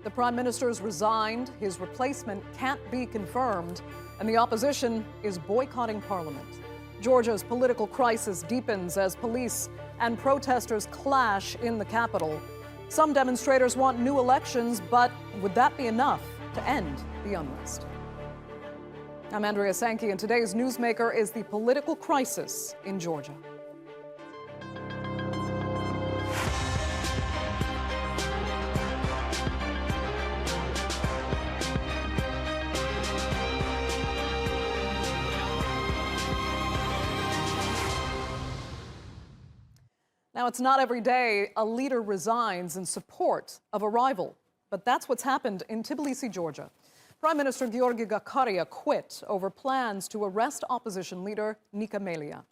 The Prime Minister's resigned, his replacement can't be confirmed, and the opposition is boycotting Parliament. Georgia's political crisis deepens as police and protesters clash in the capital. Some demonstrators want new elections, but would that be enough to end the unrest? I'm Andrea Sankey, and today's newsmaker is the political crisis in Georgia. Now, it's not every day a leader resigns in support of a rival, but that's what's happened in Tbilisi, Georgia. Prime Minister Giorgi Gakharia quit over plans to arrest opposition leader Nika Melia.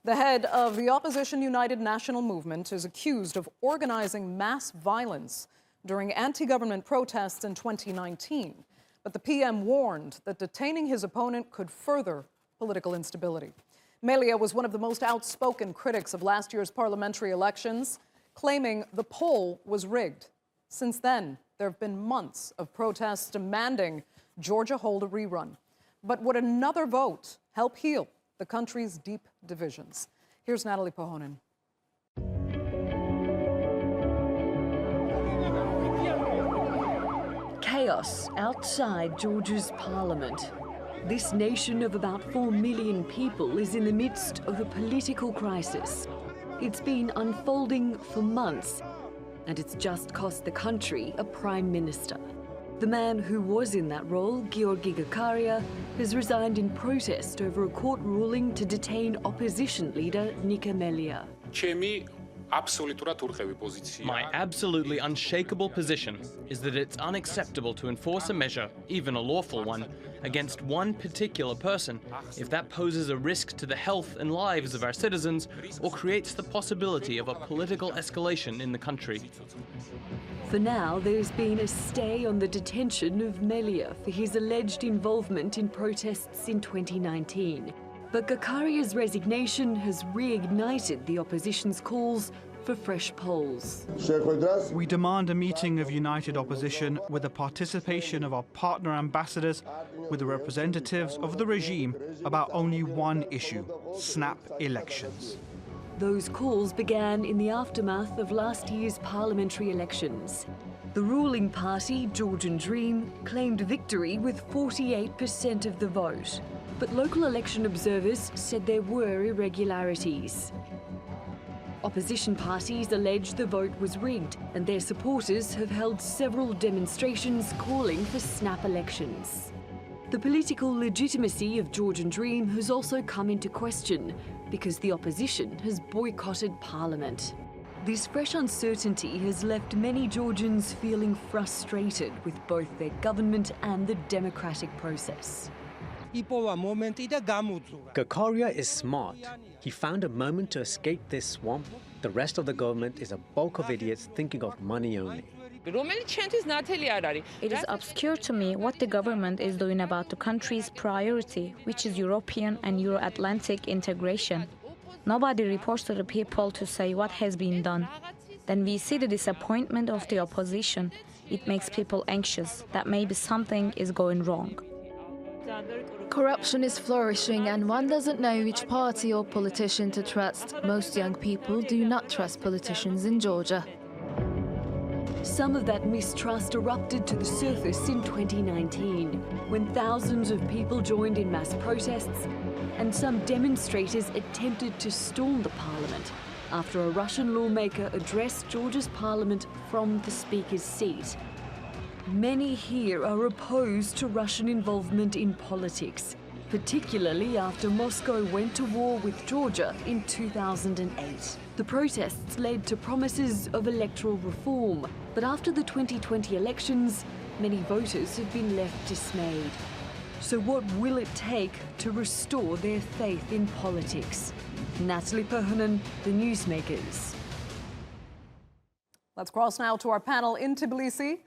The head of the opposition United National Movement is accused of organizing mass violence during anti-government protests in 2019. But the PM warned that detaining his opponent could further political instability. Melia was one of the most outspoken critics of last year's parliamentary elections, claiming the poll was rigged. Since then, there have been months of protests demanding Georgia hold a rerun. But would another vote help heal the country's deep divisions? Here's Natalie Pohonen. Chaos outside Georgia's parliament. This nation of about 4 million people is in the midst of a political crisis. It's been unfolding for months, and it's just cost the country a prime minister. The man who was in that role, Giorgi Gakharia, has resigned in protest over a court ruling to detain opposition leader Nika Melia. My absolutely unshakable position is that it's unacceptable to enforce a measure, even a lawful one, against one particular person if that poses a risk to the health and lives of our citizens or creates the possibility of a political escalation in the country. For now, there's been a stay on the detention of Melia for his alleged involvement in protests in 2019. But Gakharia's resignation has reignited the opposition's calls for fresh polls. We demand a meeting of united opposition with the participation of our partner ambassadors, with the representatives of the regime, about only one issue: snap elections. Those calls began in the aftermath of last year's parliamentary elections. The ruling party, Georgian Dream, claimed victory with 48% of the vote. But local election observers said there were irregularities. Opposition parties allege the vote was rigged, and their supporters have held several demonstrations calling for snap elections. The political legitimacy of Georgian Dream has also come into question because the opposition has boycotted Parliament. This fresh uncertainty has left many Georgians feeling frustrated with both their government and the democratic process. Gakharia is smart. He found a moment to escape this swamp. The rest of the government is a bulk of idiots thinking of money only. It is obscure to me what the government is doing about the country's priority, which is European and Euro-Atlantic integration. Nobody reports to the people to say what has been done. Then we see the disappointment of the opposition. It makes people anxious that maybe something is going wrong. Corruption is flourishing, and one doesn't know which party or politician to trust. Most young people do not trust politicians in Georgia. Some of that mistrust erupted to the surface in 2019, when thousands of people joined in mass protests, and some demonstrators attempted to storm the parliament after a Russian lawmaker addressed Georgia's parliament from the speaker's seat. Many here are opposed to Russian involvement in politics, particularly after Moscow went to war with Georgia in 2008. The protests led to promises of electoral reform, but after the 2020 elections, many voters have been left dismayed. So what will it take to restore their faith in politics? Natalie Pohonen, the Newsmakers. Let's cross now to our panel in Tbilisi.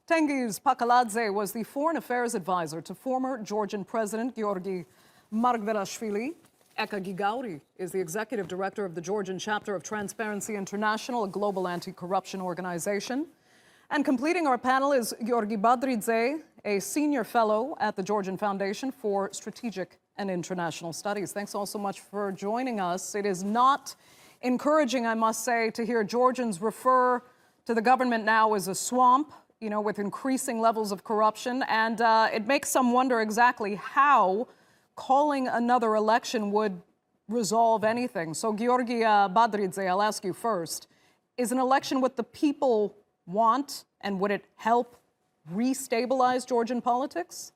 Tengiz Pkhaladze was the foreign affairs advisor to former Georgian President Giorgi Badridze. Nika Melia is the executive director of the Georgian chapter of Transparency International, a global anti-corruption organization. And completing our panel is Giorgi Badridze, a senior fellow at the Georgian Foundation for Strategic and International Studies. Thanks all so much for joining us. It is not encouraging, I must say, to hear Georgians refer to the government now as a swamp, with increasing levels of corruption. And it makes some wonder exactly how calling another election would resolve anything. So, Giorgi Badridze, I'll ask you first. Is an election what the people want, and would it help restabilize Georgian politics?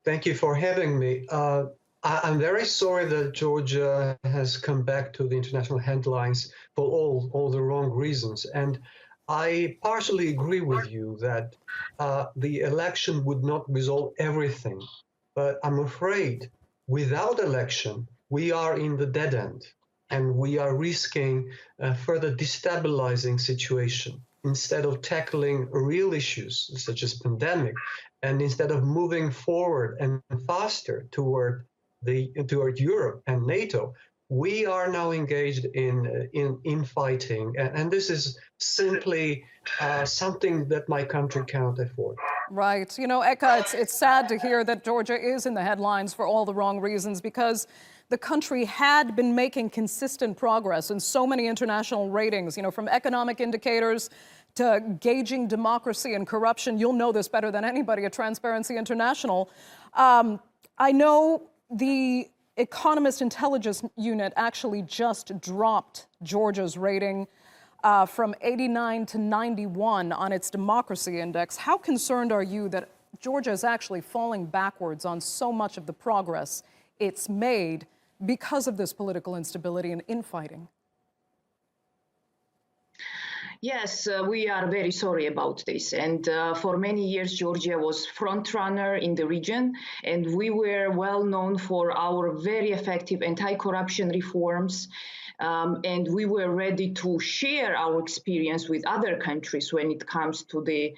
Thank you for having me. I'm very sorry that Georgia has come back to the international headlines for all the wrong reasons. And I partially agree with you that the election would not resolve everything. But I'm afraid without election, we are in the dead end. And we are risking a further destabilizing situation. Instead of tackling real issues such as pandemic, and instead of moving forward and faster toward Europe and NATO, we are now engaged in fighting, and this is simply something that my country cannot afford. Right. Eka, it's sad to hear that Georgia is in the headlines for all the wrong reasons, because the country had been making consistent progress in so many international ratings, from economic indicators to gauging democracy and corruption. You'll know this better than anybody at Transparency International. I know the Economist Intelligence Unit actually just dropped Georgia's rating from 89 to 91 on its democracy index. How concerned are you that Georgia is actually falling backwards on so much of the progress it's made because of this political instability and infighting? Yes, we are very sorry about this. And for many years, Georgia was front runner in the region, and we were well known for our very effective anti-corruption reforms. And we were ready to share our experience with other countries when it comes to the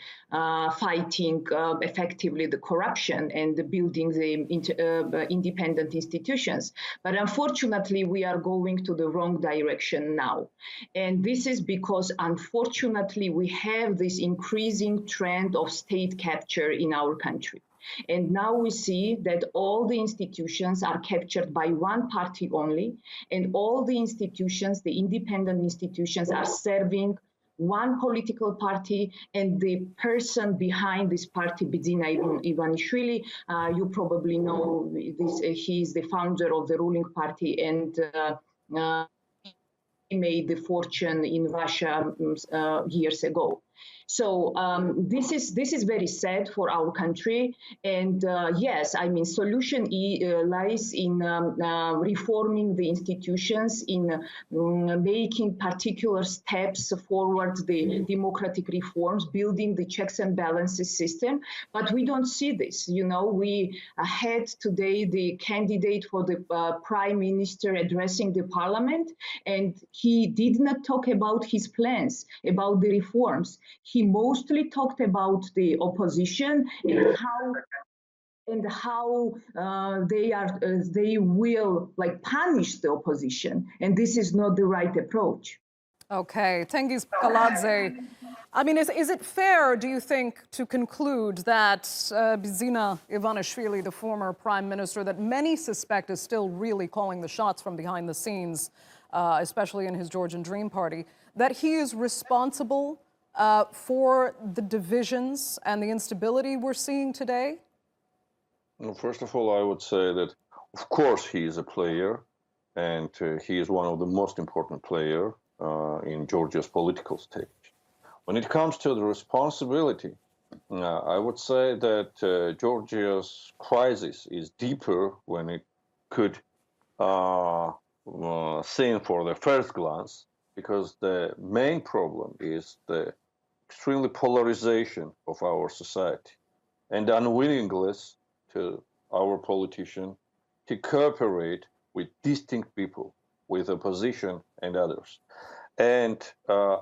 fighting effectively the corruption and the building the independent institutions. But unfortunately, we are going to the wrong direction now. And this is because, unfortunately, we have this increasing trend of state capture in our country. And now we see that all the institutions are captured by one party only, and all the institutions, the independent institutions, are serving one political party and the person behind this party, Bidzina Ivanishvili. You probably know this. He is the founder of the ruling party, and he made the fortune in Russia years ago. So this is very sad for our country. And yes, I mean, solution lies in reforming the institutions, in making particular steps forward the democratic reforms, building the checks and balances system. But we don't see this. We had today the candidate for the prime minister addressing the parliament, and he did not talk about his plans, about the reforms. He mostly talked about the opposition and how they will punish the opposition, and this is not the right approach. Okay, Tengiz Pkhaladze. I mean, is it fair, do you think, to conclude that Bidzina Ivanishvili, the former prime minister that many suspect is still really calling the shots from behind the scenes, especially in his Georgian Dream Party, that he is responsible for the divisions and the instability we're seeing today? Well, first of all, I would say that, of course, he is a player, and he is one of the most important players in Georgia's political stage. When it comes to the responsibility, I would say that Georgia's crisis is deeper when it could seen for the first glance, because the main problem is the extremely polarization of our society and unwillingness to our politicians to cooperate with distinct people, with opposition and others. And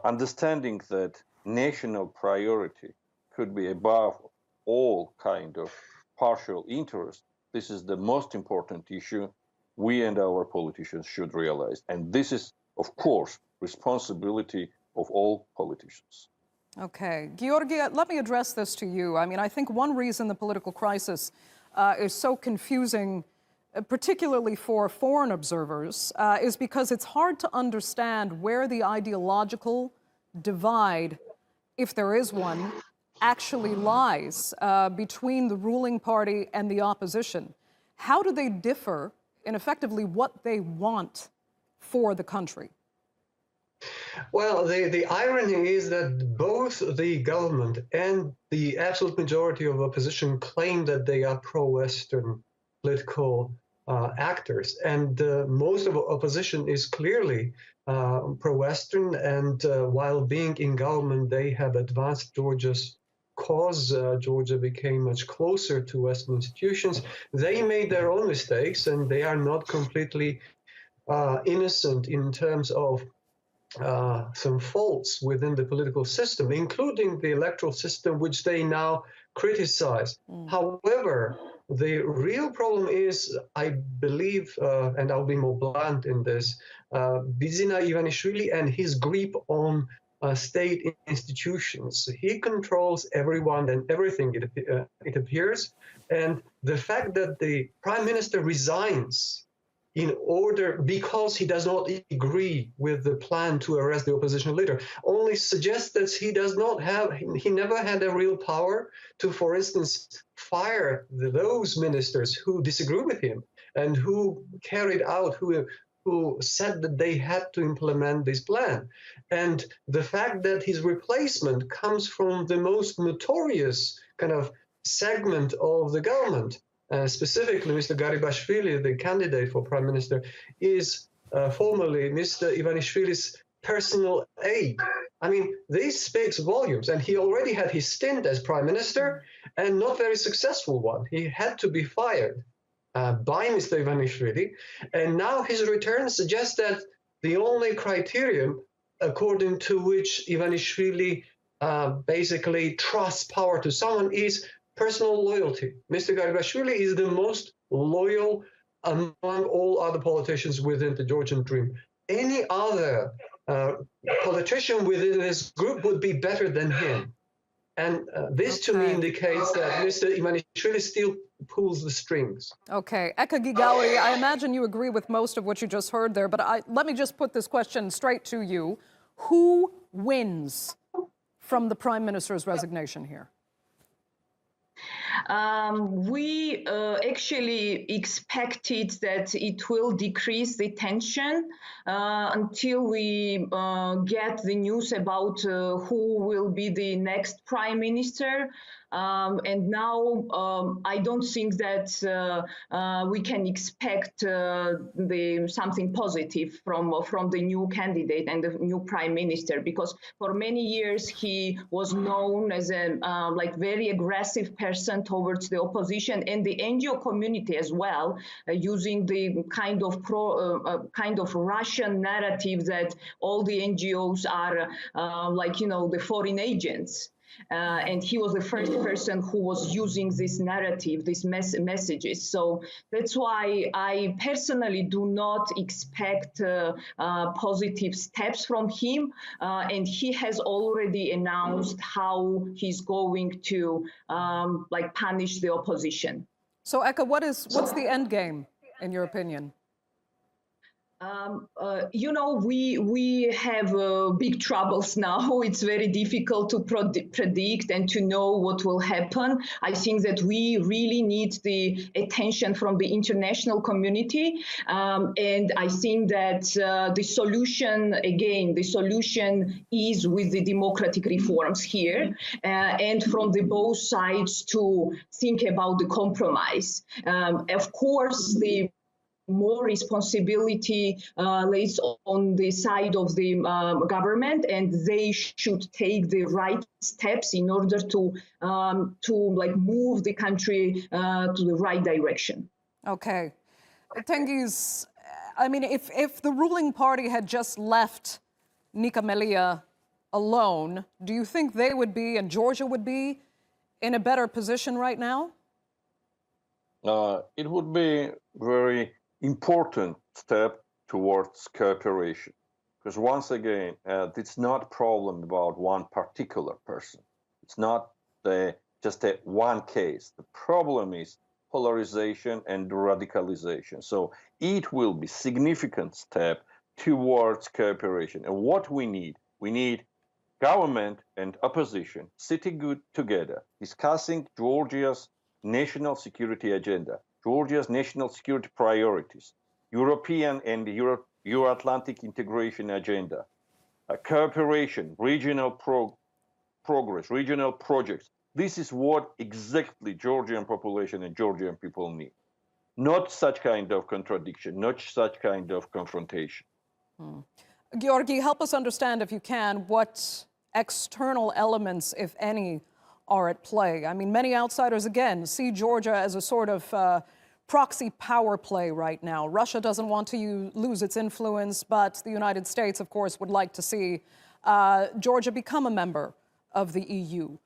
understanding that national priority could be above all kind of partial interest, this is the most important issue we and our politicians should realize. And this is, of course, responsibility of all politicians. Okay. Giorgi, let me address this to you. I mean, I think one reason the political crisis is so confusing, particularly for foreign observers, is because it's hard to understand where the ideological divide, if there is one, actually lies between the ruling party and the opposition. How do they differ in effectively what they want for the country? Well, the irony is that both the government and the absolute majority of opposition claim that they are pro-Western political actors. And most of opposition is clearly pro-Western. And while being in government, they have advanced Georgia's cause. Georgia became much closer to Western institutions. They made their own mistakes, and they are not completely innocent in terms of some faults within the political system, including the electoral system, which they now criticize. However, the real problem is, I believe, and I'll be more blunt in this, Bidzina Ivanishvili and his grip on state institutions. He controls everyone and everything, it appears. And the fact that the prime minister resigns because he does not agree with the plan to arrest the opposition leader only suggests that he never had a real power to, for instance, fire those ministers who disagree with him and who who said that they had to implement this plan. And the fact that his replacement comes from the most notorious kind of segment of the government, specifically Mr. Garibashvili, the candidate for prime minister, is formerly Mr. Ivanishvili's personal aide. I mean, this speaks volumes, and he already had his stint as prime minister, and not very successful one. He had to be fired by Mr. Ivanishvili, and now his return suggests that the only criterion according to which Ivanishvili basically trusts power to someone is personal loyalty. Mr. Garibashvili is the most loyal among all other politicians within the Georgian dream. Any other politician within this group would be better than him. And this to me indicates that Mr. Ivanishvili still pulls the strings. Okay. Nika Melia, I imagine you agree with most of what you just heard there, but let me just put this question straight to you. Who wins from the prime minister's resignation here? We actually expected that it will decrease the tension until we get the news about who will be the next prime minister. And now I don't think that we can expect something positive from the new candidate and the new prime minister, because for many years he was known as a very aggressive person towards the opposition and the NGO community as well, using the kind of Russian narrative that all the NGOs are the foreign agents. And he was the first person who was using this narrative, these messages. So that's why I personally do not expect positive steps from him. And he has already announced how he's going to punish the opposition. So, Nika, what's the end game, in your opinion? We have big troubles now. It's very difficult to predict and to know what will happen. I think that we really need the attention from the international community. And I think that the solution is with the democratic reforms here and from both sides to think about the compromise. Of course, the more responsibility lays on the side of the government, and they should take the right steps in order to move the country to the right direction. Okay. Tengiz, I mean, if the ruling party had just left Nika Melia alone, do you think they would be, and Georgia would be, in a better position right now? It would be very important step towards cooperation. Because once again, it's not a problem about one particular person. It's not just one case. The problem is polarization and radicalization. So it will be a significant step towards cooperation. And what we need government and opposition sitting together, discussing Georgia's national security agenda, Georgia's national security priorities, European and Euro-Atlantic integration agenda, cooperation, regional progress, regional projects. This is what exactly Georgian population and Georgian people need. Not such kind of contradiction, not such kind of confrontation. Giorgi, help us understand, if you can, what external elements, if any, are at play. I mean, many outsiders, again, see Georgia as a sort of proxy power play right now. Russia doesn't want to lose its influence, but the United States, of course, would like to see Georgia become a member of the EU.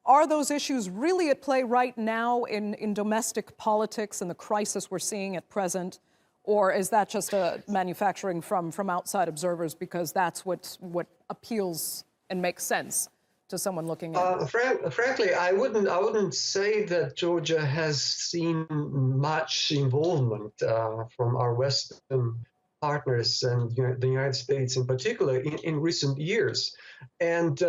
Are those issues really at play right now in domestic politics and the crisis we're seeing at present? Or is that just manufacturing from outside observers because that's what appeals and makes sense to someone looking at it? Frankly, I wouldn't say that Georgia has seen much involvement from our Western partners and the United States in particular in recent years. And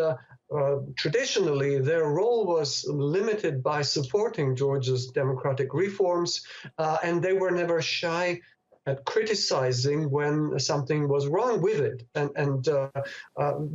traditionally, their role was limited by supporting Georgia's democratic reforms, and they were never shy at criticizing when something was wrong with it. And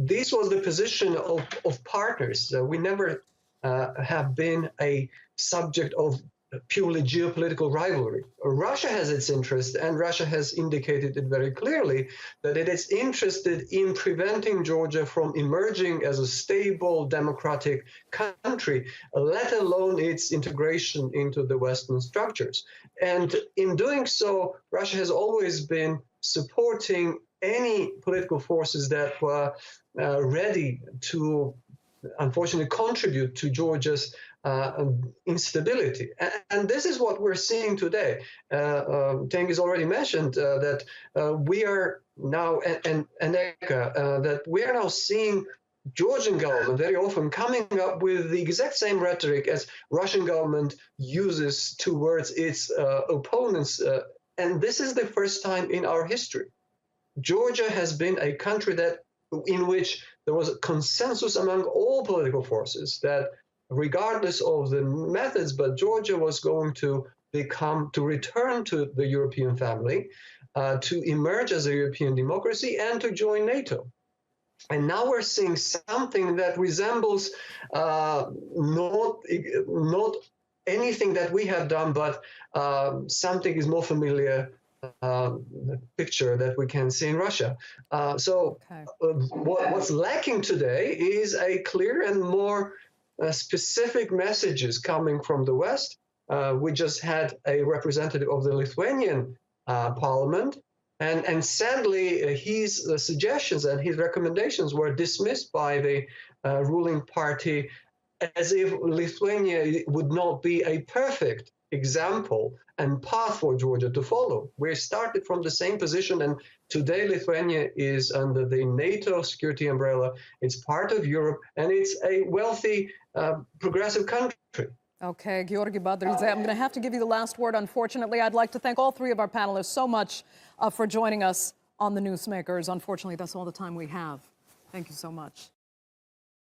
this was the position of partners. We never have been a subject of purely geopolitical rivalry. Russia has its interest, and Russia has indicated it very clearly that it is interested in preventing Georgia from emerging as a stable, democratic country, let alone its integration into the Western structures. And in doing so, Russia has always been supporting any political forces that were ready to, unfortunately, contribute to Georgia's instability. And this is what we're seeing today. Tengiz already mentioned that we are now, and Nika, that we are now seeing Georgian government very often coming up with the exact same rhetoric as Russian government uses towards its opponents. And this is the first time in our history. Georgia has been a country in which there was a consensus among all political forces that regardless of the methods, but Georgia was going to return to the European family, to emerge as a European democracy and to join NATO. And now we're seeing something that resembles not anything that we have done, but something is more familiar picture that we can see in Russia. What's lacking today is a clear and more specific messages coming from the West. We just had a representative of the Lithuanian parliament, and sadly, his suggestions and his recommendations were dismissed by the ruling party as if Lithuania would not be a perfect example and path for Georgia to follow. We started from the same position, and today Lithuania is under the NATO security umbrella. It's part of Europe, and it's a wealthy, progressive country. Okay, Giorgi Badridze, I'm going to have to give you the last word, unfortunately. I'd like to thank all three of our panelists so much for joining us on the Newsmakers. Unfortunately, that's all the time we have. Thank you so much.